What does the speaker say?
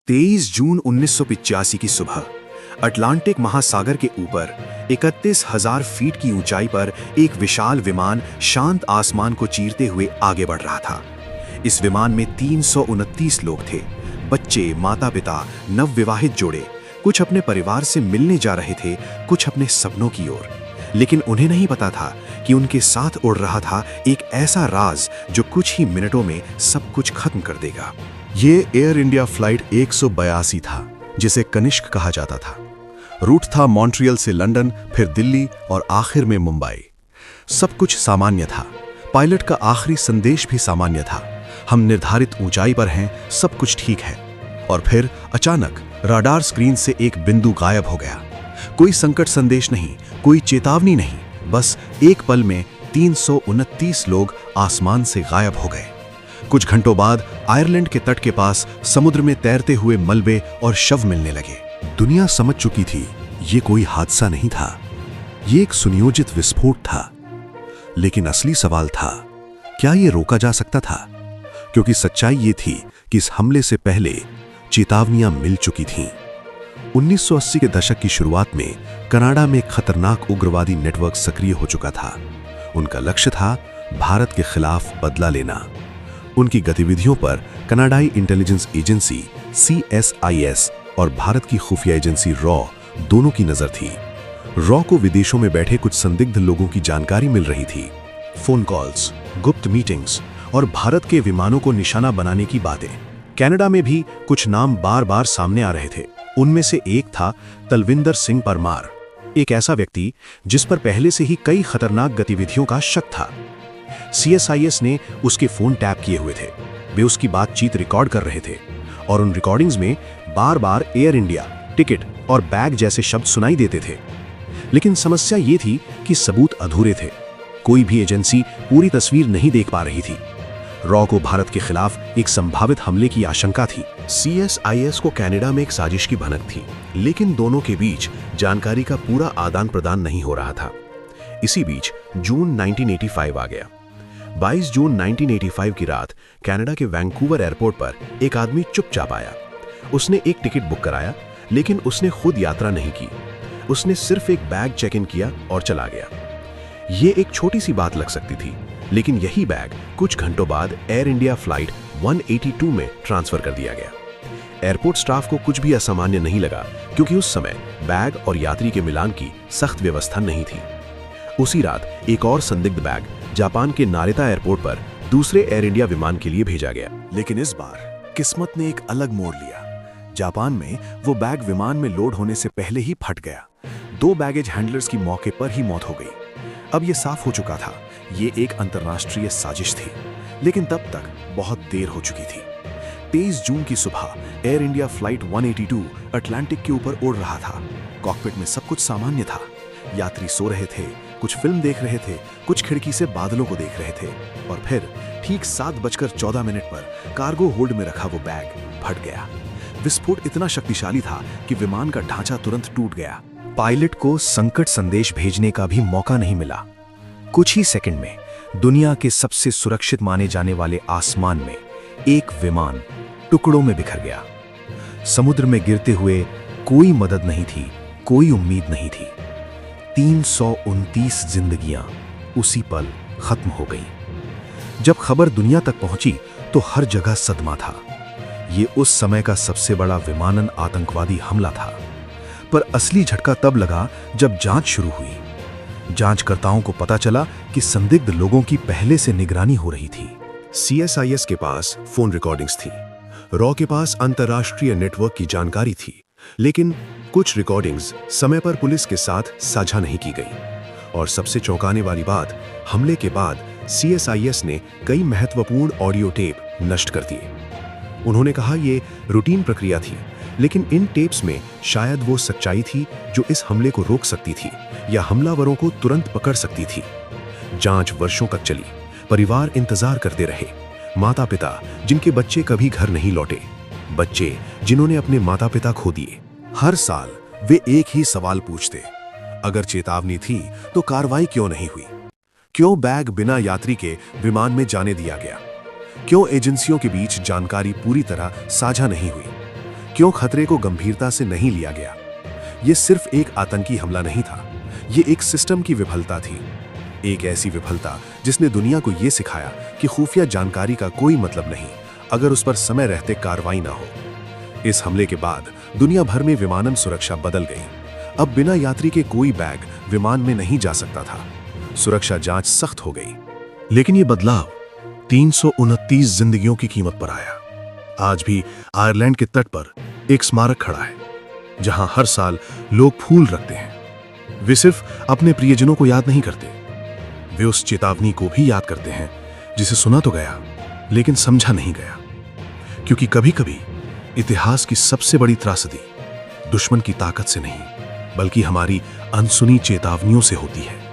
23 जून 1985 की सुबह अटलांटिक महासागर के ऊपर 31,000 फीट की ऊंचाई पर एक विशाल विमान शांत आसमान को चीरते हुए आगे बढ़ रहा था। इस विमान में 329 लोग थे। बच्चे, माता पिता, नवविवाहित जोड़े, कुछ अपने परिवार से मिलने जा रहे थे, कुछ अपने सपनों की ओर। लेकिन उन्हें नहीं पता था कि उनके साथ उड़ रहा था एक ऐसा राज जो कुछ ही मिनटों में सब कुछ खत्म कर देगा। ये एयर इंडिया फ्लाइट 182 था, जिसे कनिष्क कहा जाता था। रूट था मॉन्ट्रियल से लंदन, फिर दिल्ली और आखिर में मुंबई। सब कुछ सामान्य था। पायलट का आखिरी संदेश भी सामान्य था, हम निर्धारित ऊंचाई पर हैं, सब कुछ ठीक है। और फिर अचानक राडार स्क्रीन से एक बिंदु गायब हो गया। कोई संकट संदेश नहीं, कोई चेतावनी नहीं, बस एक पल में 329 लोग आसमान से गायब हो गए। कुछ घंटों बाद आयरलैंड के तट के पास समुद्र में तैरते हुए मलबे और शव मिलने लगे। दुनिया समझ चुकी थी ये कोई हादसा नहीं था, ये एक सुनियोजित विस्फोट था। लेकिन असली सवाल था, क्या ये रोका जा सकता था? क्योंकि सच्चाई ये थी कि इस हमले से पहले चेतावनियां मिल चुकी थीं। 1980 के दशक की शुरुआत में कनाडा में खतरनाक उग्रवादी नेटवर्क सक्रिय हो चुका था। उनका लक्ष्य था भारत के खिलाफ बदला लेना। उनकी गतिविधियों पर कनाडाई इंटेलिजेंस एजेंसी CSIS और भारत की खुफिया एजेंसी रॉ दोनों की नजर थी। रॉ को विदेशों में बैठे कुछ संदिग्ध लोगों की जानकारी मिल रही थी। फोन कॉल्स, गुप्त मीटिंग्स और भारत के विमानों को निशाना बनाने की बातें। कनाडा में भी कुछ नाम बार बार सामने आ रहे थे। उनमें से एक था तलविंदर सिंह परमार, एक ऐसा व्यक्ति जिस पर पहले से ही कई खतरनाक गतिविधियों का शक था। CSIS ने उसके फोन टैप किए हुए थे। वे उसकी बातचीत रिकॉर्ड कर रहे थे और उन रिकॉर्डिंग्स में बार बार एयर इंडिया, टिकट और बैग जैसे शब्द सुनाई देते थे। लेकिन समस्या ये थी कि सबूत अधूरे थे। कोई भी एजेंसी पूरी तस्वीर नहीं देख पा रही थी। रॉ को भारत के खिलाफ एक संभावित हमले की आशंका थी। CSIS को कनाडा में एक साजिश की भनक थी, लेकिन दोनों के बीच जानकारी का पूरा आदान प्रदान नहीं हो रहा था। इसी बीच जून 1985 आ गया। 22 जून 1985 की रात कनाडा के वैंकूवर एयरपोर्ट पर एक आदमी चुपचाप आया। उसने एक टिकट बुक कराया, लेकिन उसने खुद यात्रा नहीं की। उसने सिर्फ एक बैग चेक इन किया और चला गया। ये एक छोटी सी बात लग सकती थी, लेकिन यही बैग कुछ घंटों बाद एयर इंडिया फ्लाइट 182 में ट्रांसफर कर दिया गया। एयरपोर्ट स्टाफ को कुछ भी असामान्य नहीं लगा, क्योंकि उस समय बैग और यात्री के मिलान की सख्त व्यवस्था नहीं थी। उसी रात एक और संदिग्ध बैग जापान के नारिता एयरपोर्ट पर दूसरे एयर इंडिया विमान के लिए भेजा गया। लेकिन इस बार किस्मत ने एक अलग मोड़ लिया। जापान में वो बैग विमान में लोड होने से पहले ही फट गया। 2 बैगेज हैंडलर्स की मौके पर ही मौत हो गई। अब ये साफ हो चुका था, ये एक अंतर्राष्ट्रीय साजिश थी। लेकिन तब तक बहुत देर हो चुकी थी। 23 जून की सुबह एयर इंडिया फ्लाइट 182 अटलांटिक के ऊपर उड़ रहा था। कॉकपिट में सब कुछ सामान्य था। यात्री सो रहे थे, कुछ फिल्म देख रहे थे, कुछ खिड़की से बादलों को देख रहे थे। और फिर ठीक 7:14 पर कार्गो होल्ड में रखा वो बैग फट गया। विस्फोट इतना शक्तिशाली था कि विमान का ढांचा तुरंत टूट गया। पायलट को संकट संदेश भेजने का भी मौका नहीं मिला। कुछ ही सेकंड में दुनिया के सबसे सुरक्षित माने जाने वाले आसमान में एक विमान टुकड़ों में बिखर गया। समुद्र में गिरते हुए कोई मदद नहीं थी, कोई उम्मीद नहीं थी। 329 जिंदगियां उसी पल खत्म हो गईं। जब खबर दुनिया तक पहुंची तो हर जगह सदमा था। ये उस समय का सबसे बड़ा विमानन आतंकवादी हमला था। पर असली झटका तब लगा जब जांच शुरू हुई। जांचकर्ताओं को पता चला कि संदिग्ध लोगों की पहले से निगरानी हो रही थी। CSIS के पास फोन रिकॉर्डिंग्स थी, रॉ के पास अंतर्राष्ट्रीय नेटवर्क की जानकारी थी, लेकिन कुछ रिकॉर्डिंग्स समय पर पुलिस के साथ साझा नहीं की गई। और सबसे चौंकाने वाली बात, हमले के बाद CSIS ने कई महत्वपूर्ण ऑडियो टेप नष्ट कर दिए। उन्होंने कहा ये रूटीन प्रक्रिया थी, लेकिन इन टेप्स में शायद वो सच्चाई थी जो इस हमले को रोक सकती थी या हमलावरों को तुरंत पकड़ सकती थी। जांच वर्षों तक चली। परिवार इंतजार करते रहे। माता पिता जिनके बच्चे कभी घर नहीं लौटे, बच्चे जिन्होंने अपने माता पिता खो दिए। हर साल वे एक ही सवाल पूछते, अगर चेतावनी थी तो कार्रवाई क्यों नहीं हुई? क्यों बैग बिना यात्री के विमान में जाने दिया गया? क्यों एजेंसियों के बीच जानकारी पूरी तरह साझा नहीं हुई? क्यों खतरे को गंभीरता से नहीं लिया गया? ये सिर्फ एक आतंकी हमला नहीं था, ये एक सिस्टम की विफलता थी। एक ऐसी विफलता जिसने दुनिया को यह सिखाया कि खुफिया जानकारी का कोई मतलब नहीं अगर उस पर समय रहते कार्रवाई ना हो। इस हमले के बाद दुनिया भर में विमानन सुरक्षा बदल गई। अब बिना यात्री के कोई बैग विमान में नहीं जा सकता था। सुरक्षा जांच सख्त हो गई। लेकिन यह बदलाव 329 जिंदगियों की कीमत पर आया। आज भी आयरलैंड के तट पर एक स्मारक खड़ा है जहां हर साल लोग फूल रखते हैं। वे सिर्फ अपने प्रियजनों को याद नहीं करते, वे उस चेतावनी को भी याद करते हैं जिसे सुना तो गया लेकिन समझा नहीं गया। क्योंकि कभी-कभी इतिहास की सबसे बड़ी त्रासदी दुश्मन की ताकत से नहीं बल्कि हमारी अनसुनी चेतावनियों से होती है।